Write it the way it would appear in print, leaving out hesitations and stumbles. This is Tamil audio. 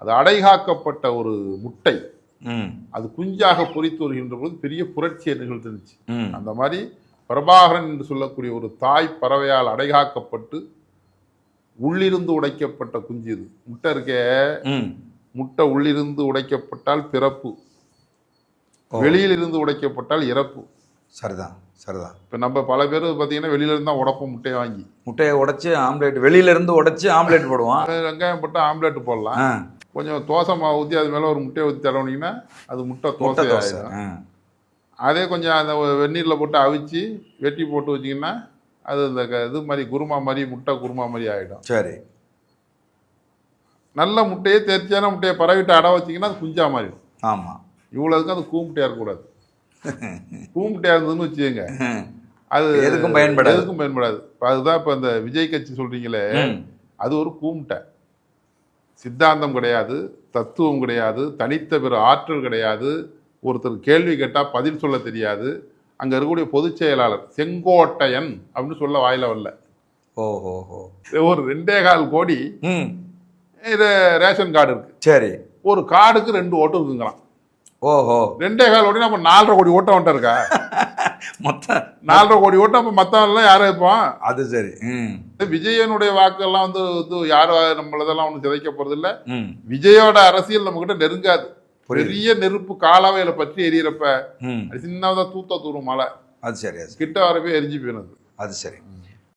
அது அடைகாக்கப்பட்ட ஒரு முட்டை. அது குஞ்சாக பொறித்து வருகின்ற போது பெரிய புரட்சியை நிகழ்ந்துருச்சு. அந்த மாதிரி பிரபாகரன் என்று சொல்லக்கூடிய ஒரு தாய் பறவையால் அடைகாக்கப்பட்டு உள்ளிருந்து உடைக்கப்பட்ட குஞ்சு. இது முட்டை இருக்கே, முட்டை உள்ளிருந்து உடைக்கப்பட்டால் பிறப்பு, வெளியிலிருந்து உடைக்கப்பட்டால் இறப்பு. சரிதான் சரிதான். இப்போ நம்ம பல பேர் பார்த்தீங்கன்னா வெளியில இருந்து தான் உடப்போம், முட்டையை வாங்கி முட்டையை உடைச்சு ஆம்லேட், வெளியில இருந்து உடைச்சு ஆம்லேட் போடுவோம். வெங்காயம் போட்டு ஆம்லேட் போடலாம். கொஞ்சம் தோசை மாவு ஊற்றி அது மேலே ஒரு முட்டையை ஊற்றி தடவுனீங்கன்னா அது முட்டை தோசை ஆகிடும். அதே கொஞ்சம் அந்த வெந்நீரில் போட்டு அவிச்சு வெட்டி போட்டு வச்சிங்கன்னா அது இந்த இது மாதிரி குருமா மாதிரி, முட்டை குருமா மாதிரி ஆகிடும். சரி. நல்ல முட்டையை தேர்ச்சியான முட்டையை பரவிட்டு அடை வச்சிங்கன்னா அது குஞ்சா மாறிடும். ஆமாம். இவ்வளோதுக்கு அது கூமுட்டையாக இருக்கக்கூடாது. கூமுட்டையாக இருந்ததுன்னு வச்சுக்கோங்க, அது எதுக்கும் பயன்படாது. எதுக்கும் பயன்படாது. இப்போ அதுதான் இப்போ இந்த விஜய் கட்சி சொல்கிறீங்களே, அது ஒரு கூமுட்டை. சித்தாந்தம் கிடையாது, தத்துவம் கிடையாது, தனித்த பிற ஆற்றல் கிடையாது, ஒருத்தர் கேள்வி கேட்டால் பதில் சொல்ல தெரியாது. அங்கே இருக்கக்கூடிய பொதுச் செயலாளர் செங்கோட்டையன் அப்படின்னு சொல்ல வாயில வரல. ஓஹோ. ஒரு 2.25 கோடி இது ரேஷன் கார்டு இருக்கு. சரி. ஒரு கார்டுக்கு 2 ஓட்டு இருக்குங்களாம். ஓஹோ. 2.25 கோடி நம்ம 4.5 கோடி ஓட்டம் வந்துட்டு இருக்கா? மொத்தம் 4.5 கோடி ஓட்டம். அப்போ மற்றவெல்லாம் யாரும் இருப்பான்? அது சரி. விஜயனுடைய வாக்கெல்லாம் வந்து யாரும் நம்மளதெல்லாம் ஒன்றும் சிதைக்க போறது இல்லை. விஜயோட அரசியல் நம்ம கிட்ட நெருங்காது. பெரிய நெருப்பு காலாவையில பற்றி எரியறப்ப சின்னதா தூத்த தூரும் மழை. அது சரி. கிட்ட வரவே எரிஞ்சு போயிடுது. அது சரி.